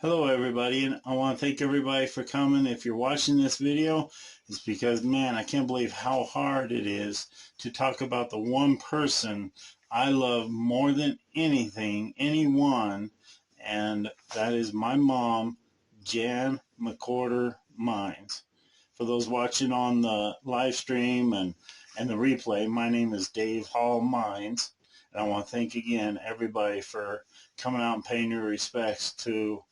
Hello everybody, and I want to thank everybody for coming. If you're watching this video, it's because, man, I can't believe how hard it is to talk about the one person I love more than anything, anyone, and that is my mom, Jan McWhorter Mines. For those watching on the live stream and the replay, my name is Dave Hall Mines, and I want to thank again everybody for coming out and paying your respects to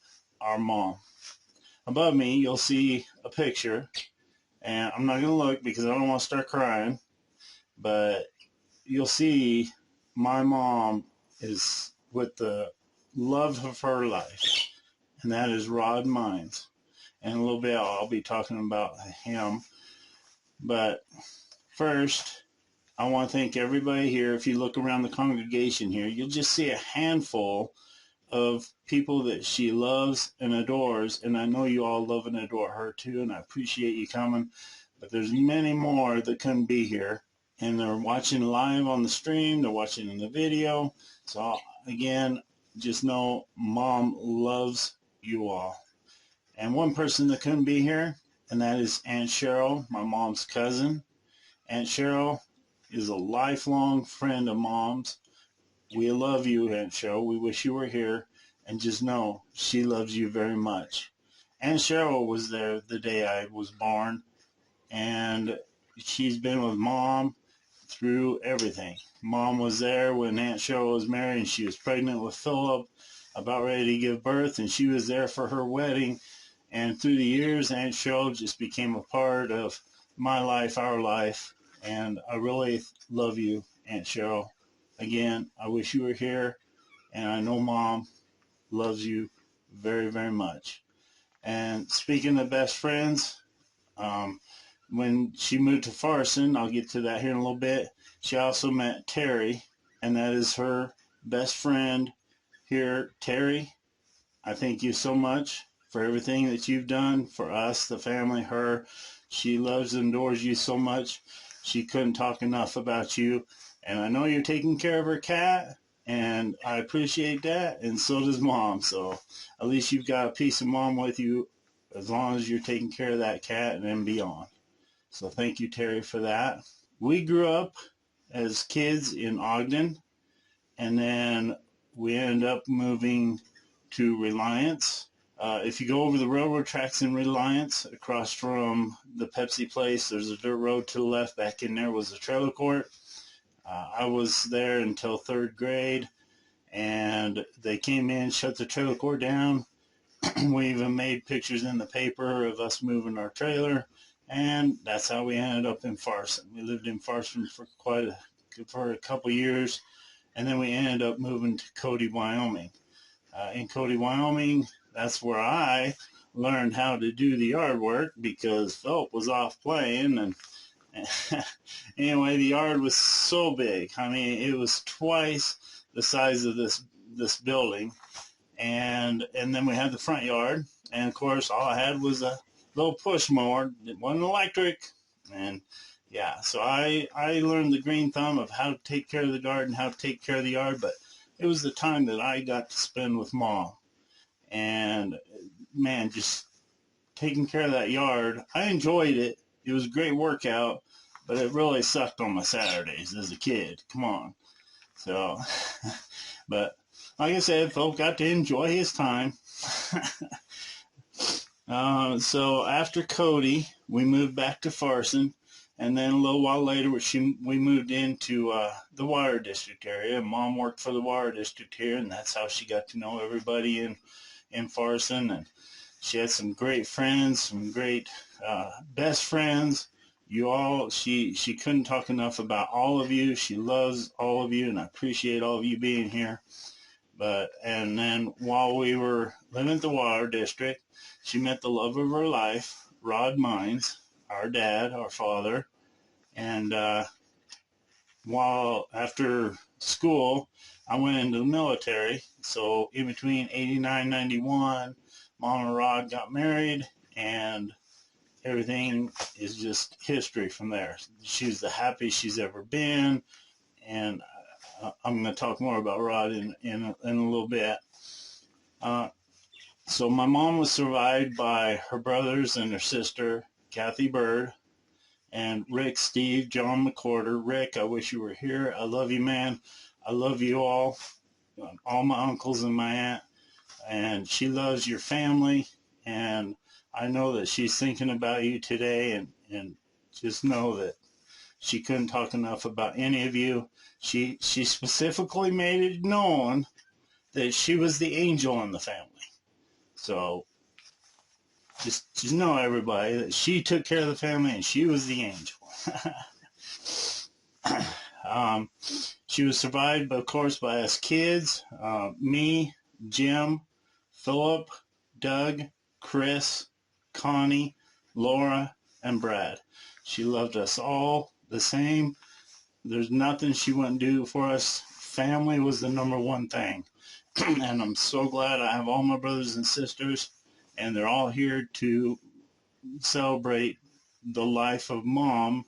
our mom. Above me, you'll see a picture, and I'm not going to look because I don't want to start crying, but you'll see my mom is with the love of her life, and that is Rod Mines. And in a little bit, I'll be talking about him. But first, I want to thank everybody here. If you look around the congregation here, you'll just see a handful of people that she loves and adores, and I know you all love and adore her too, and I appreciate you coming. But there's many more that couldn't be here, and they're watching live on the stream, they're watching in the video. So again, just know Mom loves you all. And one person that couldn't be here, and that is Aunt Cheryl, my mom's cousin. Aunt Cheryl is a lifelong friend of Mom's. We love you, Aunt Cheryl. We wish you were here. And just know she loves you very much. Aunt Cheryl was there the day I was born. And she's been with Mom through everything. Mom was there when Aunt Cheryl was married, and she was pregnant with Philip, about ready to give birth. And she was there for her wedding. And through the years, Aunt Cheryl just became a part of my life, our life. And I really love you, Aunt Cheryl. Again, I wish you were here, and I know Mom loves you very, very much. And speaking of best friends, when she moved to Farson, I'll get to that here in a little bit, she also met Terry, and that is her best friend here. Terry, I thank you so much for everything that you've done for us, the family, her. She loves and adores you so much. She couldn't talk enough about you. And I know you're taking care of her cat, and I appreciate that, and so does Mom. So at least you've got a piece of Mom with you as long as you're taking care of that cat and then beyond. So thank you, Terry, for that. We grew up as kids in Ogden, and then we ended up moving to Reliance. If you go over the railroad tracks in Reliance, across from the Pepsi place, there's a dirt road to the left. Back in there was a trailer court. I was there until third grade, and they came in, shut the trailer court down. We even made pictures in the paper of us moving our trailer, and that's how we ended up in Farson. We lived in Farson for a couple years, and then we ended up moving to Cody, Wyoming. In Cody, Wyoming, that's where I learned how to do the yard work because Philip was off playing, and anyway, the yard was so big. I mean, it was twice the size of this building, and then we had the front yard, and of course, all I had was a little push mower. It wasn't electric, and yeah, so I learned the green thumb of how to take care of the garden, how to take care of the yard. But it was the time that I got to spend with Mom, and man, just taking care of that yard, I enjoyed it. It was a great workout, but it really sucked on my Saturdays as a kid. Come on. So, but like I said, Phil got to enjoy his time. So after Cody, we moved back to Farson, and then a little while later, we moved into the Water District area. Mom worked for the Water District here, and that's how she got to know everybody in Farson. And she had some great friends, some great best friends. You all, she couldn't talk enough about all of you. She loves all of you, and I appreciate all of you being here. And then while we were living at the Water District, she met the love of her life, Rod Mines, our dad, our father. And while after school, I went into the military. So in between 89 and 91, Mom and Rod got married, and everything is just history from there. She's the happiest she's ever been, and I'm going to talk more about Rod in a little bit. So my mom was survived by her brothers and her sister, Kathy Bird, and Rick, Steve, John McWhorter. Rick, I wish you were here. I love you, man. I love you all my uncles and my aunt, and she loves your family, and I know that she's thinking about you today, and just know that she couldn't talk enough about any of you. She specifically made it known that she was the angel in the family. So just know, everybody, that she took care of the family and she was the angel. um, she was survived, of course, by us kids, me, Jim, Philip, Doug, Chris, Connie, Laura, and Brad. She loved us all the same. There's nothing she wouldn't do for us. Family was the number one thing. And I'm so glad I have all my brothers and sisters, and they're all here to celebrate the life of Mom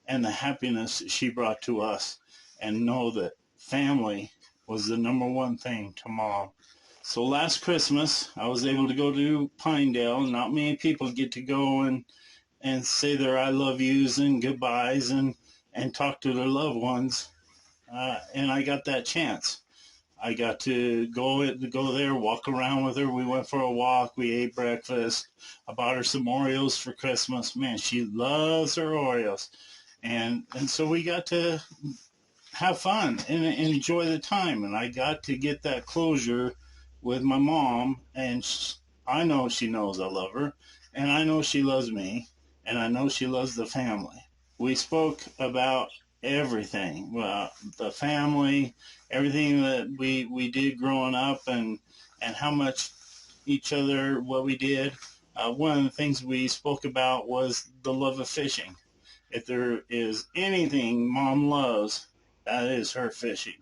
and the happiness that she brought to us, and know that family was the number one thing to Mom. So last Christmas, I was able to go to Pinedale. Not many people get to go and say their I love yous and goodbyes and talk to their loved ones. And I got that chance. I got to go there, walk around with her. We went for a walk. We ate breakfast. I bought her some Oreos for Christmas. Man, she loves her Oreos. And so we got to have fun and enjoy the time. And I got to get that closure with my mom. And I know she knows I love her. And I know she loves me. And I know she loves the family. We spoke about everything, the family, everything that we did growing up, and how much each other, what we did. One of the things we spoke about was the love of fishing. If there is anything Mom loves, that is her fishing.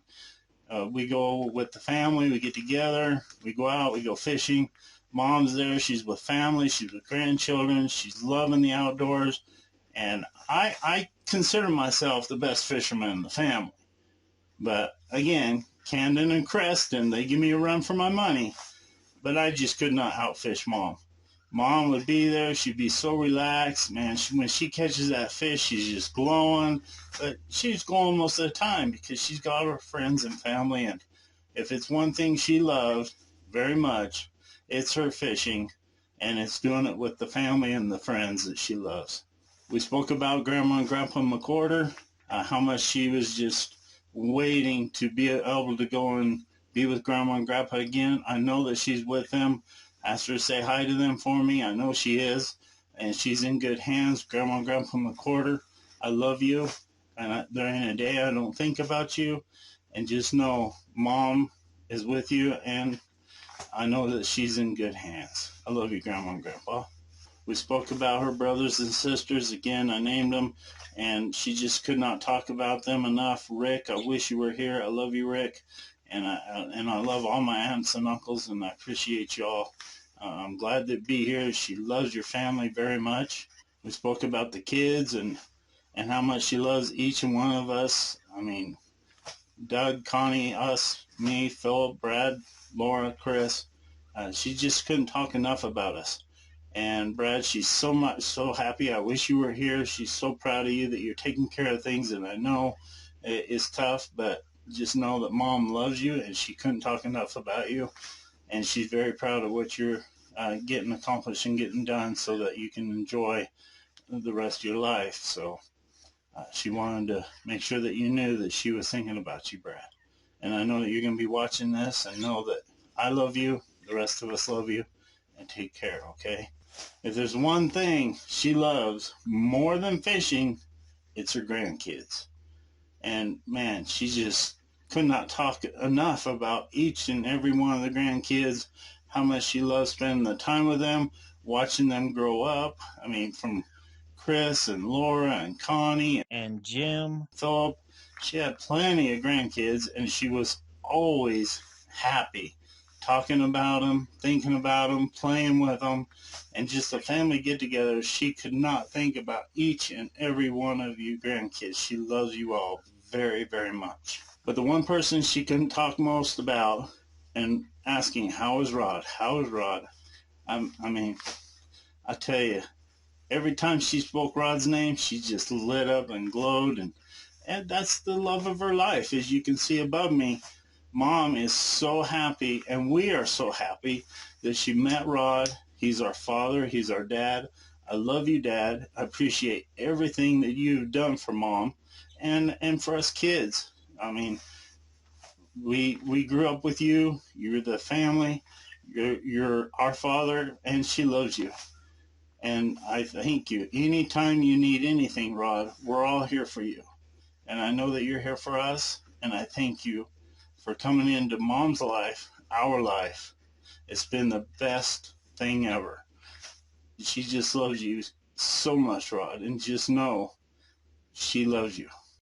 We go with the family, we get together, we go out, we go fishing. Mom's there, she's with family, she's with grandchildren, she's loving the outdoors. And I consider myself the best fisherman in the family. But again, Camden and Creston, they give me a run for my money. But I just could not outfish Mom. Mom would be there. She'd be so relaxed. Man, when she catches that fish, she's just glowing. But she's glowing most of the time because she's got her friends and family. And if it's one thing she loves very much, it's her fishing. And it's doing it with the family and the friends that she loves. We spoke about Grandma and Grandpa McWhorter, how much she was just waiting to be able to go and be with Grandma and Grandpa again. I know that she's with them. Asked her to say hi to them for me. I know she is, and she's in good hands. Grandma and Grandpa McWhorter, I love you, and during a day I don't think about you, and just know Mom is with you, and I know that she's in good hands. I love you, Grandma and Grandpa. We spoke about her brothers and sisters. Again, I named them, and she just could not talk about them enough. Rick, I wish you were here. I love you, Rick, and I love all my aunts and uncles, and I appreciate y'all. I'm glad to be here. She loves your family very much. We spoke about the kids and how much she loves each and one of us. I mean, Doug, Connie, us, me, Philip, Brad, Laura, Chris. She just couldn't talk enough about us. And Brad, she's so happy. I wish you were here. She's so proud of you that you're taking care of things. And I know it's tough, but just know that Mom loves you, and she couldn't talk enough about you. And she's very proud of what you're getting accomplished and getting done so that you can enjoy the rest of your life. So she wanted to make sure that you knew that she was thinking about you, Brad. And I know that you're going to be watching this, and know that I love you. The rest of us love you. And take care, okay? If there's one thing she loves more than fishing, it's her grandkids. And man, she just could not talk enough about each and every one of the grandkids, how much she loves spending the time with them, watching them grow up. I mean, from Chris and Laura and Connie and Jim, Philip. She had plenty of grandkids, and she was always happy talking about them, thinking about them, playing with them, and just a family get-together. She could not think about each and every one of you grandkids. She loves you all very, very much. But the one person she couldn't talk most about, and asking, how is Rod? How is Rod? I mean, I tell you, every time she spoke Rod's name, she just lit up and glowed, and that's the love of her life. As you can see above me, Mom is so happy, and we are so happy that she met Rod. He's our father. He's our dad. I love you, Dad. I appreciate everything that you've done for Mom and for us kids. I mean, we grew up with you. You're the family. You're our father, and she loves you. And I thank you. Anytime you need anything, Rod, we're all here for you. And I know that you're here for us, and I thank you for coming into Mom's life, our life. It's been the best thing ever. She just loves you so much, Rod, and just know she loves you.